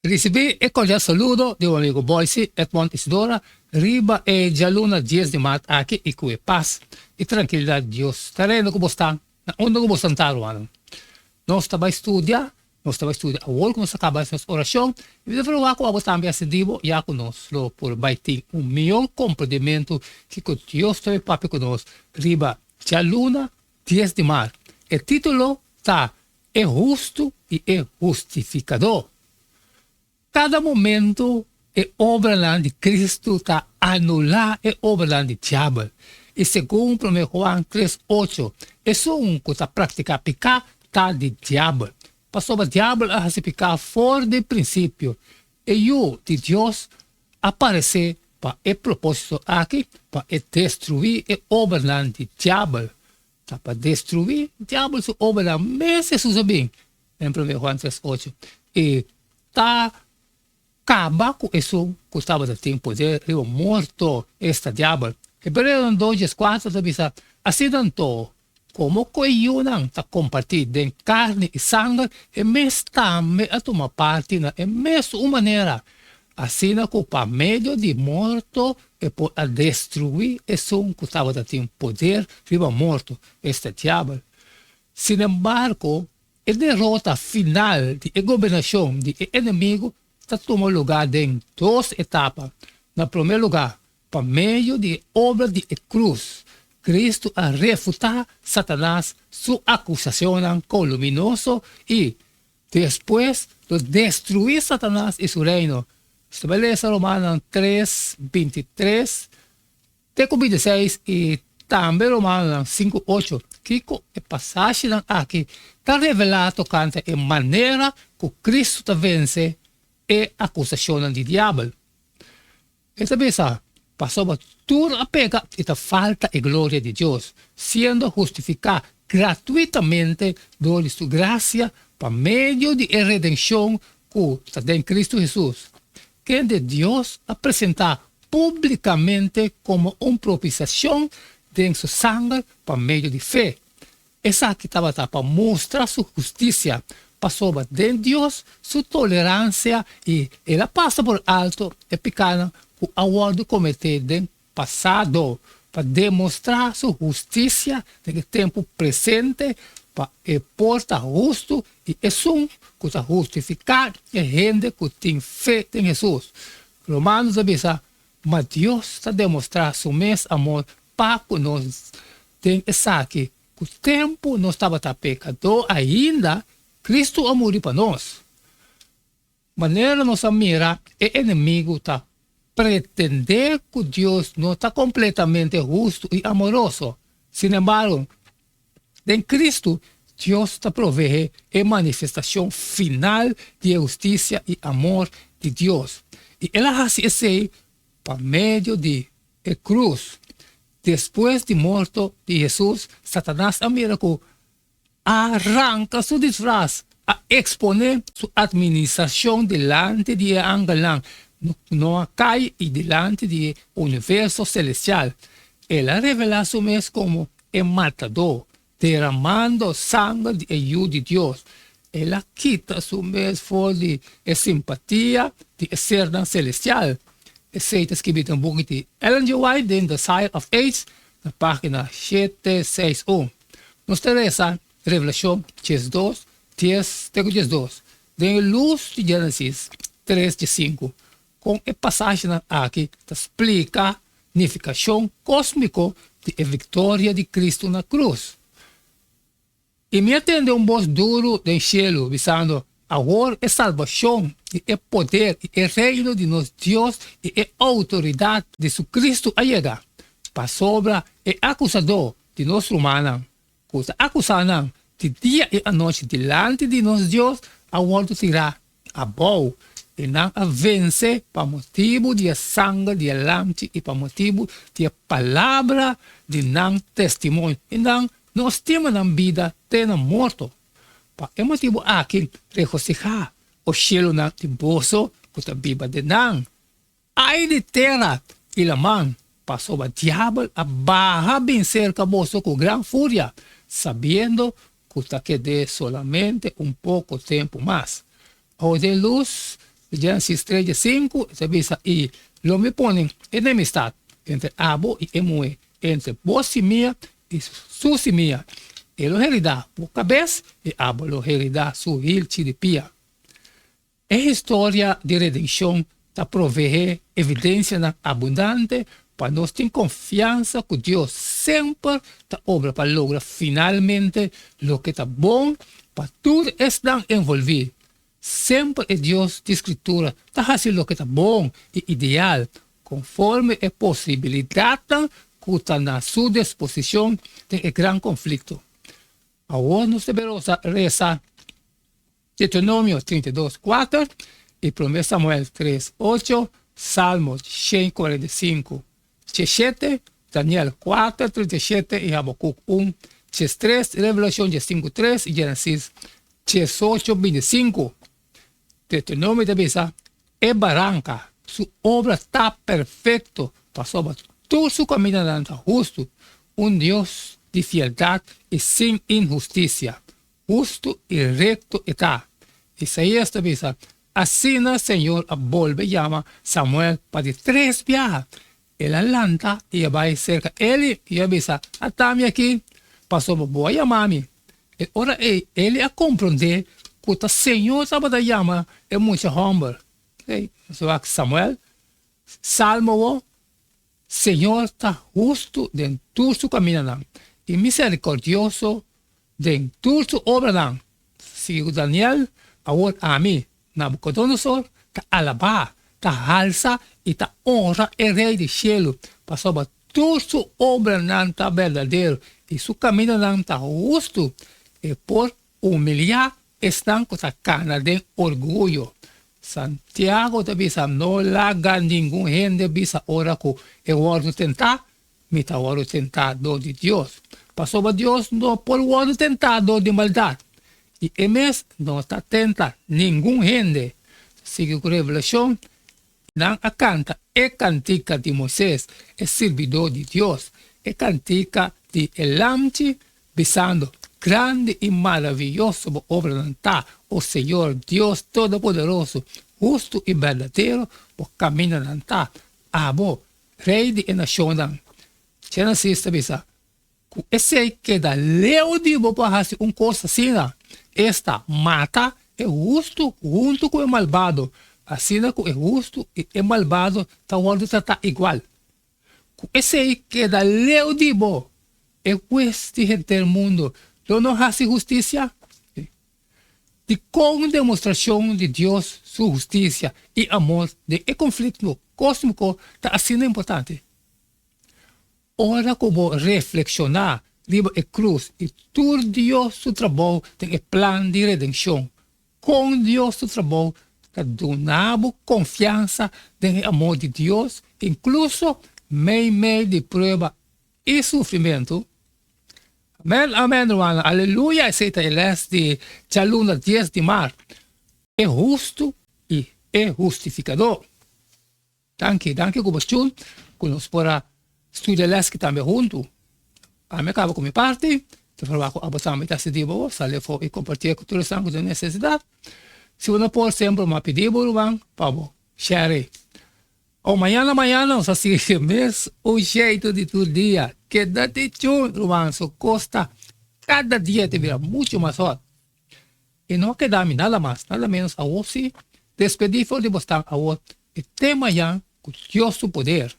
Recibi e cordial saludo de un amigo Boise, Edmond Isidora, riba e già luna 10 de maio aqui e com paz e tranquilidade de Deus. Terreno como está, onde como está ano. Nós estamos a estudar a hora que nós acabamos nossa oração e de falar com a também acedido já conosco por baitir melhor compreendimento que Deus também papi conosco. Riba già luna 10 de maio. O título está É justo e é justificador. Cada momento é obra de Cristo está anular é obra de diabo. E segundo 1 João 3:8, é só que está praticar pecar está de diabo. Pastor, o diabo a se pecar fora de princípio. E eu, de Deus, aparecer para o propósito aqui, para destruir a obra de diabo. Para destruir, o diabo se obra mas Jesus bem. Em 1 João 3:8. E está acaba com isso que estava tendo poder, eu morto esta diabo. Hebreus 2:4 diz assim tanto como que não está compartido em carne e sangue, e mesmo também a tomar parte na mesma maneira. Assim que para meio de morto e por destruir isso que estava tendo poder, viva morto este diabo. Sin embargo, a derrota final de governação do inimigo está tomando lugar em duas etapas. No primeiro lugar, por meio de obra de cruz, Cristo a refutar Satanás, sua acusação luminosa e depois de destruir Satanás e seu reino. Estabelece Romanos 3:23, 16 e também Romanos 5:8, que a passagem aqui está revelado quanto a maneira que Cristo vence e acusação de diabo. Esta vez, passou tudo a pega e a falta e glória de Deus, sendo justificado gratuitamente por sua graça por meio de redenção que está em Cristo Jesus, que de Deus apresentar publicamente como uma propiciação de seu sangue por meio de fé. Essa aqui estava para mostrar sua justiça, passou de Deus, sua tolerância e ela passa por alto e pecado o acordo cometido no passado para demonstrar sua justiça no tempo presente para portar justo e um que está justificado e gente que tem fé em Jesus. Romanos diz, mas Deus está demonstrando seu mesmo amor para nós. Tem essa aqui, que o tempo não estava pecador ainda, Cristo morreu para nós. Maneira nossa mira, o inimigo está pretender que Deus não está completamente justo e amoroso. Sin embargo, em Cristo, Deus está provee a manifestação final de justiça e amor de Deus. E ela faz isso por meio de a cruz. Depois de morto de Jesus, Satanás mira que arranca seu disfraz a exponer sua administração delante de Angelão. Não cai e delante do universo celestial. Ela revela seu mesmo como o matador, derramando sangue de ajuda de Deus. Ela quita seu mesmo fora de simpatia de ser celestial. Esse é escrito em book de Ellen G. White, in The Side of Age, na página 761. Nos interessa Revelação 2, 10, de luz de Gênesis 3:5. Com a passagem aqui, explica a significação cósmica da vitória de Cristo na cruz. E me atende voz duro do céu, dizendo, agora é salvação, e é poder, e é reino de nosso Deus, e é autoridade de seu Cristo a chegar. Para sobre é acusador de nosso humano, que está acusando de dia e a noite delante de nosso Deus, agora será a boa. E não a vencer por motivo de sangue de lamte e por motivo de palavra de não testemunho. E não nós temos na vida, temos morto. Por esse motivo aqui, regocijar o cielo não de bolso, que a Bíblia de não. Ai de terra e la mão, passou o diabo a barra vencer o bolso com grande fúria, sabendo que está quedando solamente pouco tempo mais. O de luz Génesis 3:5, se dice, y lo me ponen enemistad entre Abo y Emue, entre vos y mía y su semilla. Él lo hereda por cabeza y Abo lo hereda su hilchi de pia. Es historia de redención que provee evidencia abundante para nós ter confiança que Deus sempre está obra para lograr finalmente o que está bom para tudo estar envolvido. Sempre é Deus de escritura está fazendo o que está bom e ideal, conforme a possibilidade que está na sua disposição de grande conflito. Agora nós devemos rezar Deuteronômio 32:4 e 1 Samuel 3:8, Salmos 145. 7, Daniel 4:37 y Habacuc 1:3, Revelación 5:3 y Génesis 8:25. Deuteronomio de Bisa es barranca, su obra está perfecto, pasó todo su camino justo, un Dios de fieldad y sin injusticia, justo y recto está. Isaías de Bisa, así el Señor vuelve llama Samuel para 3 viajes. Ele alanta e vai cerca ele e avisa, atame aqui, passou uma boa chamada. Ora ele a compreender que o Senhor estava da chama é muito humble. Só que Samuel, Salmo, Senhor está justo em todo seu caminho e misericordioso em toda sua obra. Segundo Daniel, agora a mim, Nabucodonosor, está alabar. Ta alza e ta honra el rei del cielo, pasó toda su obra nanta verdadero y su camino nanta justo, y por humillar están con la cana de orgullo. Santiago te bisa no laga ningún gente bisa ora que el oro tentar, mita oro tentado de Dios. Pasó Dios no por oro tentado de maldad, y el mes no está tenta ningún gente. Sigue con revelación. Não a canta é cantica de Moisés, é servidor de Deus, é cantica de Elamte, visando grande e maravilhoso obra nanta, o Senhor Deus Todo-Poderoso, justo e verdadeiro, por caminho nanta, abo, rei de nação. Genesis bisa, esse que da leu de boa raça coisa assim, esta mata é justo junto com o malvado. Assim que é justo e é malvado, está tratar igual. Esse que da leu de bo, é este do mundo, não faz justiça. De com demonstração de Deus, sua justiça e amor, de conflito cósmico, está assim importante. Ora que vou reflexionar, livro a cruz, e todo Deus seu trabalho tem o plano de redenção. Com Deus seu trabalho, donamos confiança no amor de Deus, incluso meio de prova e sofrimento. Amém, amém, hermano. Aleluia. Aceita el de Jaluna 10 de mar. É justo e é justificador. Danke Gubachun, que nos podrá estudar el que também junto. A mim acaba com minha parte. Te falar com a você também está se divo, sale for e compartilhar com todos os de necessidade. Se você pode sempre me pedir, por share. O amanhã, nós assistimos o jeito de todo dia. Quédate junto, irmão. So costa, cada dia te verá muito mais forte. E não queda-me nada mais, nada menos a você despedir de você a você. E até amanhã, com Deus o poder.